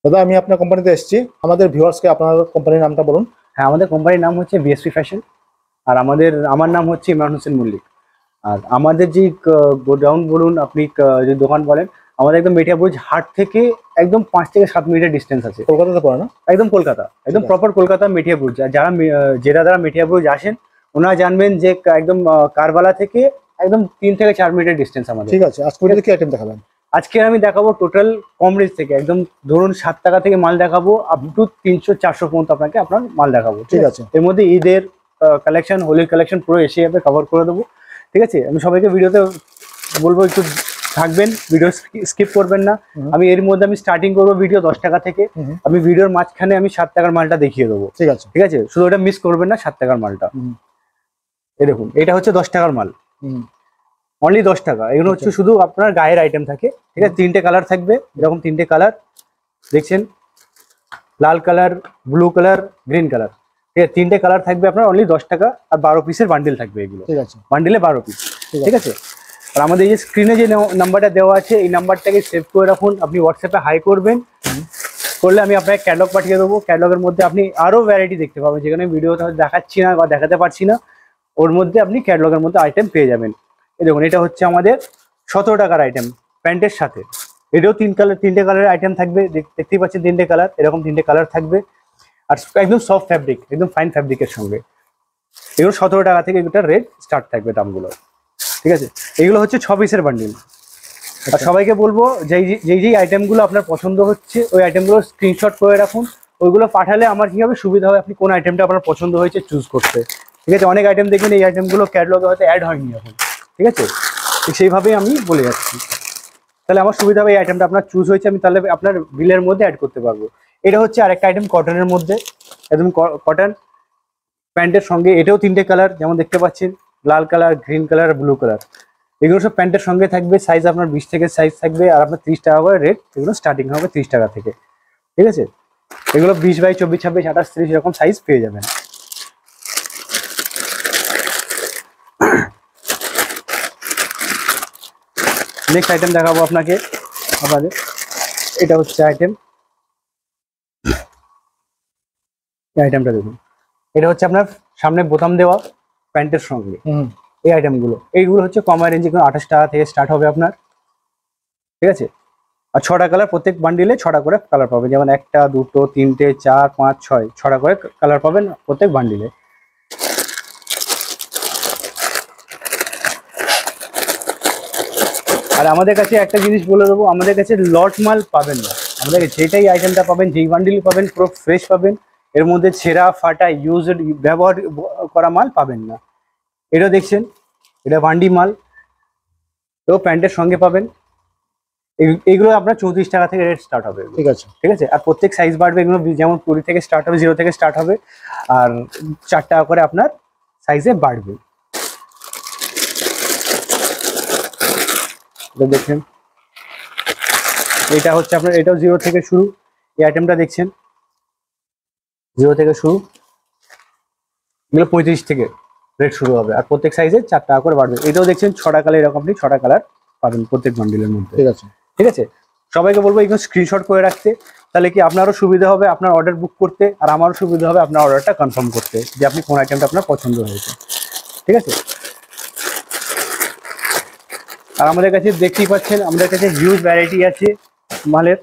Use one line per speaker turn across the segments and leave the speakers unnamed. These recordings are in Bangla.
দাদা আমি আপনার কোম্পানিতে এসেছি, আমাদের ভিউয়ার্সকে আপনার কোম্পানির নামটা বলুন।
হ্যাঁ, আমাদের কোম্পানির নাম হচ্ছে বিএসপি ফ্যাশন। আর আমার নাম হচ্ছে ইমরান হোসেন মল্লিক। আর আমাদের যে গোডাউন বলুন, আপনি যে দোকান বলেন, আমাদের একদম মেটিয়াবুরুজ হাট থেকে একদম 5 থেকে 7 মিনিটের ডিস্টেন্স আছে।
কলকাতাতে পড়ে না?
একদম কলকাতা, একদম প্রপার কলকাতা মেটিয়াবুরুজ। আর যারা মেটিয়াবুরুজ আসেন ওনারা জানবেন যে একদম কারবালা থেকে একদম 3 থেকে 4 মিনিটের ডিস্টেন্স আমাদের।
ঠিক আছে, আজকে কি আইটেম দেখাবেন?
আজকে আমি দেখাবো টোটাল কম রেঞ্জ থেকে, একদম ধরুন 7 টাকা থেকে মাল দেখাবো আপ টু 300-400 পর্যন্ত আপনার মাল দেখাবো।
ঠিক আছে,
এর মধ্যে ঈদের কালেকশন, হোলির কালেকশন পুরো এসে যাবে, কভার করে দেবো। ঠিক আছে, আমি সবাইকে ভিডিওতে বলবো একটু থাকবেন, ভিডিও স্কিপ করবেন না। আমি এর মধ্যে স্টার্টিং করবো ভিডিও 10 টাকা থেকে। আমি ভিডিওর মাঝখানে আমি 7 টাকার মালটা দেখিয়ে দেবো।
ঠিক আছে,
ঠিক আছে, শুধু ওটা মিস করবেন না, 7 টাকার মালটা। এই দেখুন, এটা হচ্ছে 10 টাকার মাল, অনলি 10 টাকা। এগুলো হচ্ছে শুধু আপনার গায়ের আইটেম থাকে। ঠিক আছে, 3টে কালার থাকবে, এরকম 3টে কালার দেখছেন, লাল colour, blue colour, green colour. ঠিক আছে, 3টে কালার থাকবে আপনার, অনলি 10 টাকা। আর 12 পিসের বান্ডিল থাকবে এগুলো।
ঠিক আছে,
বান্ডিলে 12 পিস। ঠিক আছে, আর আমাদের এই যে স্ক্রিনে যে নাম্বারটা দেওয়া আছে, এই নাম্বারটাকে সেভ করে রাখুন। আপনি হোয়াটসঅ্যাপে হাই করবেন, করলে আমি আপনাকে ক্যাটালগ পাঠিয়ে দেবো। ক্যাটালগের মধ্যে আপনি আরো ভ্যারাইটি দেখতে পাবেন, যেখানে ভিডিওতে দেখাচ্ছি না বা দেখাতে পারছি না, ওর মধ্যে আপনি ক্যাটালগের মধ্যে আইটেম পেয়ে যাবেন। এই দেখুন, এটা হচ্ছে আমাদের 17 টাকার আইটেম প্যান্টের সাথে। এটাও 3টে কালারের আইটেম থাকবে, দেখতেই পাচ্ছেন 3টে কালার, এরকম 3টে কালার থাকবে। আর একদম সফট ফ্যাব্রিক, একদম ফাইন ফ্যাব্রিকের সঙ্গে। এগুলো 17 টাকা থেকে এটার রেট স্টার্ট থাকবে দামগুলো। ঠিক আছে, এগুলো হচ্ছে 6 পিসের বান্ডিল। আর সবাইকে বলবো যেই আইটেমগুলো আপনার পছন্দ হচ্ছে, ওই আইটেমগুলো স্ক্রিনশট করে রাখুন। ওইগুলো পাঠালে আমার কি হবে, সুবিধা হবে আপনি কোন আইটেমটা আপনার পছন্দ হয়েছে চুজ করতে। ঠিক আছে, অনেক আইটেম দেখবেন এই আইটেমগুলো ক্যাটালগে হয়তো অ্যাড হয়নি এখন। ঠিক আছে, সেইভাবেই আমি বলে যাচ্ছি, তাহলে আমার সুবিধা হবে এই আইটেমটা আপনার চুজ হয়েছে, আমি তাহলে আপনার বিলের মধ্যে অ্যাড করতে পারবো। এটা হচ্ছে আরেকটা আইটেম কটনের মধ্যে, একদম কটন প্যান্টের সঙ্গে। এটাও 3টে কালার, যেমন দেখতে পাচ্ছেন, লাল colour, green colour, blue colour. এগুলো সব প্যান্টের সঙ্গে থাকবে। সাইজ আপনার 20 থেকে সাইজ থাকবে, আর আপনার 30 টাকা করে রেট। এগুলো স্টার্টিং হবে 30 টাকা থেকে। ঠিক আছে, এগুলো 20 বাই 24, 26, 28, 30 এরকম সাইজ পেয়ে যাবেন। নেক্সট আইটেম দেখাবো আপনাকে আমাদের। এটা হচ্ছে আইটেম, এই আইটেমটা দেখুন। এটা হচ্ছে আপনার সামনে বোতাম দেওয়া প্যান্টের সঙ্গে এই আইটেমগুলো। এইগুলো হচ্ছে কম রেঞ্জে, 28 টাকা থেকে স্টার্ট হবে আপনার। ঠিক আছে, আর 6টা কালার, প্রত্যেক বান্ডিলে 6টা করে কালার পাবেন, যেমন 1টা, 2টো, 3টে, 4, 5, 6, 6টা করে কালার পাবেন প্রত্যেক বান্ডিলে। আর আমাদের কাছে একটা জিনিস বলে দেবো, আমাদের কাছে লট মাল পাবেন না। আমাদের যেটাই আইটেমটা পাবেন, যেই বান্ডিল পাবেন, পুরো ফ্রেশ পাবেন। এর মধ্যে ছেঁড়া ফাটা ইউজড ব্যবহার করা মাল পাবেন না। এটা দেখছেন, এটা বান্ডি মাল, এও প্যান্টের সঙ্গে পাবেন। এইগুলো আপনার 34 টাকা থেকে রেট স্টার্ট হবে।
ঠিক আছে,
ঠিক আছে, আর প্রত্যেক সাইজ বাড়বে। এগুলো যেমন 20 থেকে স্টার্ট হবে, 0 থেকে স্টার্ট হবে, আর 4 টাকা করে আপনার সাইজে বাড়বে। দেখছেন, এটা হচ্ছে আপনার, এটাও 0 থেকে শুরু। এই আইটেমটা দেখছেন, 0 থেকে শুরু। এগুলো 35 থেকে রেট শুরু হবে, আর প্রত্যেক সাইজে 4 টাকা করে বাড়বে। এটাও দেখছেন 6টা কালার, এরকম আপনি 6টা কালার পাবেন প্রত্যেক বান্ডিলের মধ্যে।
ঠিক আছে,
ঠিক আছে, সবাইকে বলবো এগুলো স্ক্রিনশট করে রাখতে, তাহলে কি আপনারও সুবিধা হবে আপনার অর্ডার বুক করতে, আর আমারও সুবিধা হবে আপনার অর্ডারটা কনফার্ম করতে, যে আপনি কোন আইটেমটা আপনার পছন্দ হয়েছে। ঠিক আছে, আর আমাদের কাছে দেখতেই পাচ্ছেন, আমাদের কাছে হিউজ ভ্যারাইটি আছে মালের।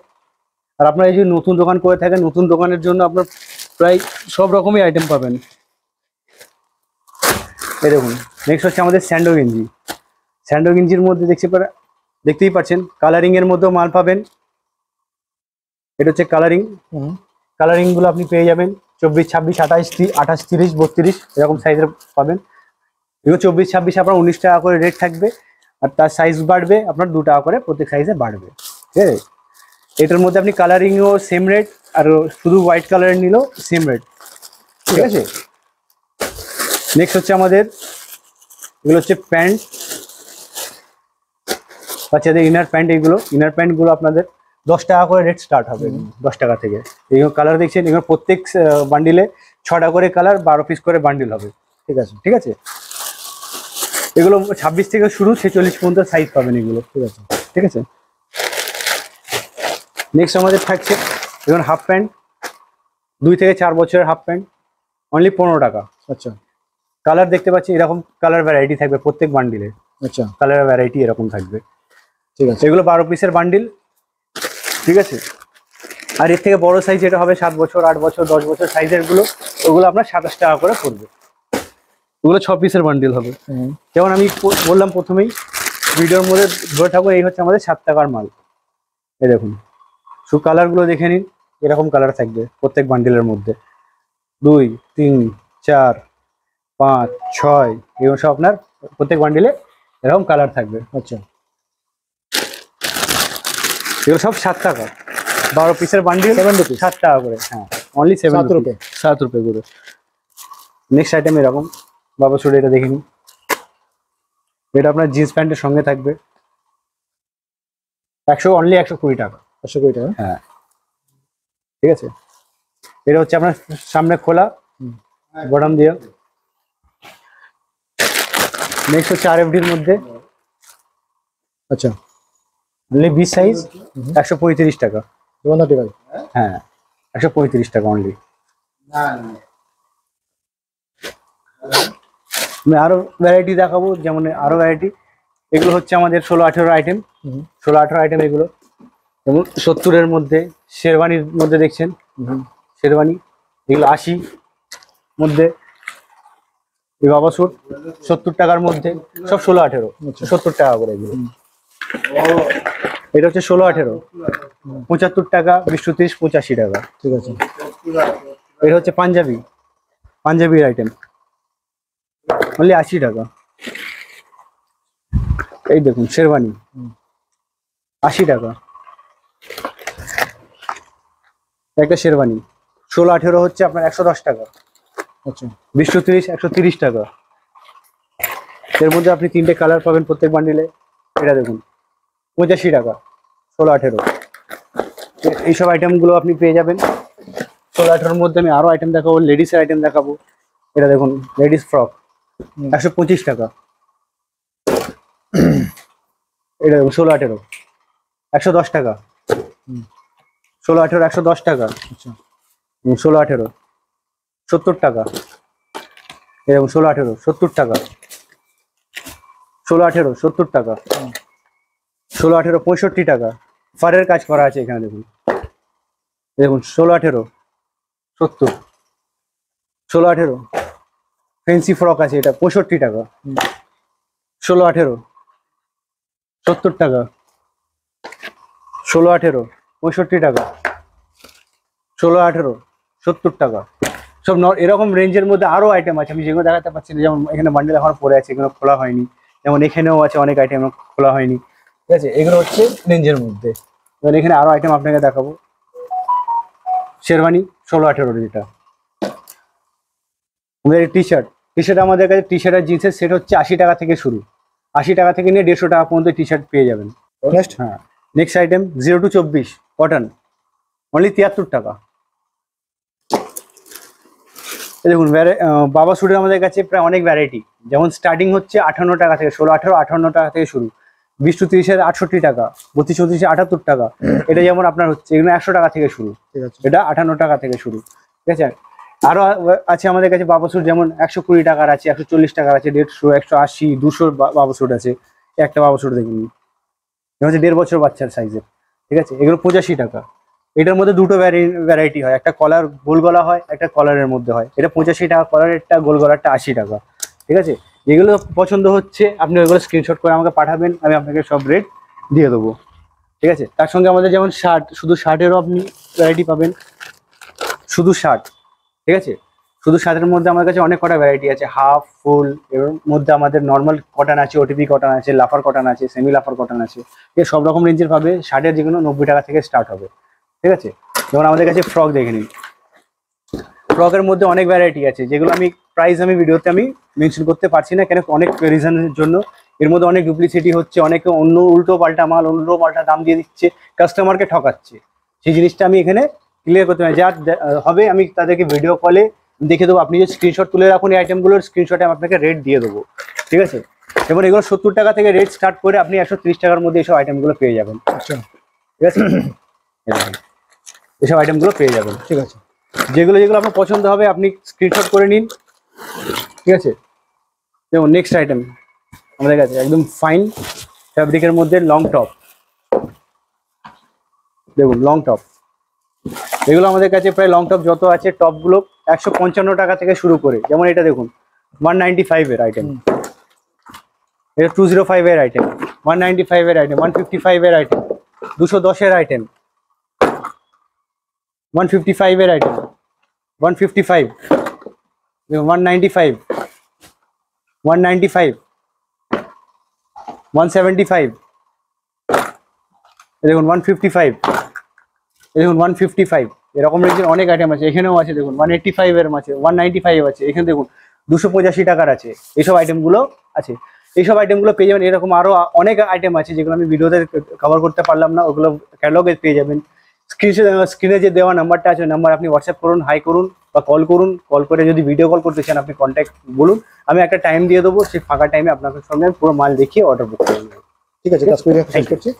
আর আপনারা এই যে নতুন দোকান করে থাকেন, নতুন দোকানের জন্য আপনার প্রায় সব রকমই আইটেম পাবেন। এই দেখুন, নেক্সট হচ্ছে আমাদের স্যান্ডো গেঞ্জি। স্যান্ডো গেঞ্জির মধ্যে দেখতেই পাচ্ছেন, কালারিং এর মধ্যেও মাল পাবেন। এটা হচ্ছে কালারিং। কালারিং গুলো আপনি পেয়ে যাবেন 24, 26, 28, 30, 32 এরকম সাইজের পাবেন। এগুলো 24, 26 আপনার 19 টাকা করে রেট থাকবে, আর তার সাইজ বাড়বে আপনার 2 টাকা করে প্রত্যেক সাইজে বাড়বে। ঠিক আছে, এটার মধ্যে আপনি কালারিংও সেম রেট, আর শুধু হোয়াইট কালারের নিলেও সেম রেট। ঠিক আছে, নেক্সট হচ্ছে আমাদের, এগুলো হচ্ছে প্যান্ট, বাচ্চাদের ইনার প্যান্ট। এইগুলো ইনার প্যান্টগুলো আপনাদের 10 টাকা করে রেট স্টার্ট হবে, 10 টাকা থেকে। এইগুলো কালার দেখছেন, এগুলো প্রত্যেক বান্ডিলে 6টা করে কালার, 12 পিস করে বান্ডিল হবে।
ঠিক আছে,
ঠিক আছে, এগুলো 26 থেকে শুরু, 46 পর্যন্ত সাইজ পাবেন এগুলো।
ঠিক আছে,
ঠিক আছে, নেক্সট আমাদের থাকছে দেখুন হাফ প্যান্ট 2 থেকে 4 বছরের হাফ প্যান্ট অনলি 15 টাকা।
আচ্ছা
কালার দেখতে পাচ্ছি এরকম কালার ভ্যারাইটি থাকবে প্রত্যেক বান্ডিলে,
আচ্ছা
কালার ভ্যারাইটি এরকম থাকবে।
ঠিক আছে।
এগুলো 12 পিসের বান্ডিল, ঠিক আছে। আর এর থেকে বড় সাইজ যেটা হবে 7 বছর 8 বছর 10 বছর সাইজের গুলো, ওগুলো আপনার 27 টাকা করে পড়বে। ওগুলো 6 পিসের বান্ডিল হবে। যেমন আমি বললাম প্রথমেই ভিডিওর মধ্যে ধরে থাকবো, এই হচ্ছে আমাদের 7 টাকার মাল। এই দেখুন শুধু কালারগুলো দেখে নিন, এরকম কালার থাকবে প্রত্যেক বান্ডিলের মধ্যে 2 3 4 5 6 এগুলো সব আপনার প্রত্যেক বান্ডিলে এরকম কালার থাকবে।
আচ্ছা
এগুলো সব 7 টাকা, 12 পিসের বান্ডিল
7 rupees
7 টাকা করে। হ্যাঁ অনলি 7
7
রুপি,
rupees।
7 রুপি করে। নেক্সট আইটেম এরকম বাবা শুধু এটা দেখে নিন, এটা আপনার জিন্স প্যান্টের সঙ্গে থাকবে, অনলি 120 টাকা।
120 টাকা।
হ্যাঁ ঠিক আছে। এটা হচ্ছে আপনার সামনে খোলা বটম দিয়ে। নেক্সট হচ্ছে RFD-র মধ্যে,
আচ্ছা
অনলি 20 সাইজ 135 টাকা।
135।
হ্যাঁ 135 টাকা অনলি। আমি আরো ভ্যারাইটি দেখাবো, যেমন আরো ভ্যারাইটি এগুলো হচ্ছে আমাদের 16-18 আইটেম, 16-18 আইটেম এগুলো। যেমন 70-এর মধ্যে শেরওয়ানির মধ্যে দেখছেন, শেরওয়ানি এগুলো 80 মধ্যে। এই বাবা স্যুট 70 টাকার মধ্যে, সব 16-18 70 টাকা করে এগুলো। এটা হচ্ছে 16-18 75 টাকা, 20-30 85 টাকা।
ঠিক আছে।
এটা হচ্ছে পাঞ্জাবির আইটেম অনলি 80 টাকা। এই দেখুন শেরওয়ানি 80 টাকা একটা শেরওয়ানি। 16-18 হচ্ছে আপনার 110 টাকা।
আচ্ছা
20-30 130 টাকা। এর মধ্যে আপনি 3টে কালার পাবেন প্রত্যেক বান্ডিলে। এটা দেখুন 85 টাকা 16-18। এইসব আইটেমগুলো আপনি পেয়ে যাবেন 16-18-র মধ্যে। আমি আরো আইটেম দেখাবো, লেডিসের আইটেম দেখাবো। এটা দেখুন লেডিস ফ্রক 125 টাকা। এটা দেখুন 16-18 110 টাকা। 16-18 110 টাকা।
আচ্ছা
16-18 70 টাকা। এরকম 16-18 70 টাকা। 16-18 70 টাকা। 16-18 65 টাকা। ফারের কাজ করা আছে এখানে দেখুন। দেখুন 16-18 70। 16-18 ফেন্সি ফ্রক আছে, এটা 65 টাকা। 16-18 70 টাকা। 16-18 65 টাকা। 16-18 70 টাকা। সব এরকম রেঞ্জের মধ্যে আরো আইটেম আছে, আমি যেগুলো দেখাতে পারছি না। যেমন এখানে বান্ডেল এখন পড়ে আছে, এগুলো খোলা হয়নি। যেমন এখানেও আছে অনেক আইটেম খোলা হয়নি, ঠিক আছে। এগুলো হচ্ছে রেঞ্জের মধ্যে। এবার এখানে আরো আইটেম আপনাকে দেখাবো। শেরওয়ানি 16-18 যেটা আমাদের টি শার্ট আমাদের কাছে টি শার্ট আর জিন্সের সেট হচ্ছে 80 টাকা থেকে শুরু। 80 টাকা থেকে নিয়ে 150 টাকা পর্যন্ত টি শার্ট পেয়ে যাবেন।
নেক্সট
হ্যাঁ next item 0 to 24 cotton only 73 টাকা। এই দেখুন বাবা স্যুটের আমাদের কাছে প্রায় অনেক ভ্যারাইটি। যেমন স্টার্টিং হচ্ছে 58 টাকা থেকে, 16-18 58 টাকা থেকে শুরু। 20-30-এর 68 টাকা, 32-34-এ 78 টাকা। এটা যেমন আপনার হচ্ছে এগুলো 100 টাকা থেকে শুরু,
ঠিক আছে।
এটা 58 টাকা থেকে শুরু, ঠিক আছে। আরো আছে আমাদের কাছে বাবা স্যুট, যেমন 120 টাকার আছে, 140 টাকার আছে, 150 180 200 বাবা স্যুট আছে। একটা বাবা স্যুট দেখুন, এটা হচ্ছে 1.5 বছর বাচ্চার সাইজের, ঠিক আছে। এগুলো 85 টাকা। এটার মধ্যে দুটো ভ্যারাইটি হয়, একটা কলার গোল গলা হয়, একটা কলারের মধ্যে হয়। এটা 85 টাকা কলারেরটা, গোল গলারটা 80 টাকা, ঠিক আছে। যেগুলো পছন্দ হচ্ছে আপনি ওইগুলো স্ক্রিনশট করে আমাকে পাঠাবেন, আমি আপনাকে সব রেট দিয়ে দেবো, ঠিক আছে। তার সঙ্গে আমাদের যেমন শার্ট, শুধু শার্টেরও আপনি ভ্যারাইটি পাবেন, শুধু শার্ট, ঠিক আছে। শুধু শার্টের মধ্যে আমার কাছে অনেক কটা ভ্যারাইটি আছে, হাফ ফুল। এর মধ্যে আমাদের নর্মাল কটন আছে, ওটিপি কটন আছে, লাফার কটন আছে, সেমি লাফার কটন আছে। এই সব রকম রেঞ্জের পাবে। শার্টের যেগুলো 90 টাকা থেকে স্টার্ট হবে, ঠিক আছে। যেমন আমাদের কাছে ফ্রক দেখে নিন। ফ্রকের মধ্যে অনেক ভ্যারাইটি আছে, যেগুলো আমি প্রাইস ভিডিওতে মেনশন করতে পারছি না, কেন অনেক রিজনের জন্য। এর মধ্যে অনেক ডুপ্লিসিটি হচ্ছে, অনেকে অন্য উল্টো পাল্টা মাল, উল্টো পাল্টা দাম দিয়ে দিচ্ছে, কাস্টমারকে ঠকাচ্ছে। সেই জিনিসটা আমি এখানে ক্লিয়ার করতে পারি। যা হবে আমি তাদেরকে ভিডিও কলে দেখে দেবো। আপনি যে স্ক্রিনশট তুলে রাখুন এই আইটেমগুলোর, স্ক্রিনশটে আমি আপনাকে রেট দিয়ে দেবো, ঠিক আছে। যেমন এগুলো 70 টাকা থেকে রেট স্টার্ট করে আপনি 130 টাকার মধ্যে এইসব আইটেমগুলো পেয়ে যাবেন,
আচ্ছা
ঠিক আছে। এসব আইটেমগুলো পেয়ে যাবেন।
ঠিক আছে।
যেগুলো যেগুলো আপনার পছন্দ হবে আপনি স্ক্রিনশট করে নিন, ঠিক আছে। যেমন নেক্সট আইটেম আমাদের কাছে একদম ফাইন ফ্যাব্রিকের মধ্যে লং টপ, দেখুন লং টপ। এগুলো আমাদের কাছে প্রায় লং টপ যত আছে টপগুলো 155 টাকা থেকে শুরু করে, যেমন এটা দেখুন 195 এর আইটেম, এটা 205 এর আইটেম, 195 এর আইটেম, 155 এর আইটেম, 210 এর আইটেম, 155 এর আইটেম, 155, 195, 195, 175, দেখুন 155, দেখুন 155, এরকম রেঞ্জের অনেক আইটেম আছে। এখানেও আছে দেখুন 185 এর আছে, 195 আছে, এখানে দেখুন 285 টাকার আছে। এইসব আইটেমগুলো আছে, এইসব আইটেমগুলো পেয়ে যাবেন। এরকম আরো অনেক আইটেম আছে যেগুলো আমি ভিডিওতে কভার করতে পারলাম না, ওগুলো ক্যাটালগে পেয়ে যাবেন। স্ক্রিনে যে দেওয়া নাম্বারটা আছে, নাম্বার আপনি হোয়াটসঅ্যাপ করুন, হাই করুন বা কল করুন। কল করে যদি ভিডিও কল করতে চান আপনি কন্ট্যাক্ট বলুন, আমি একটা টাইম দিয়ে দেবো, সেই ফাঁকা টাইমে আপনাদের সঙ্গে পুরো মাল দেখিয়ে অর্ডার বুক করে নেব।
ঠিক আছে, কাজ করে শেষ করছি।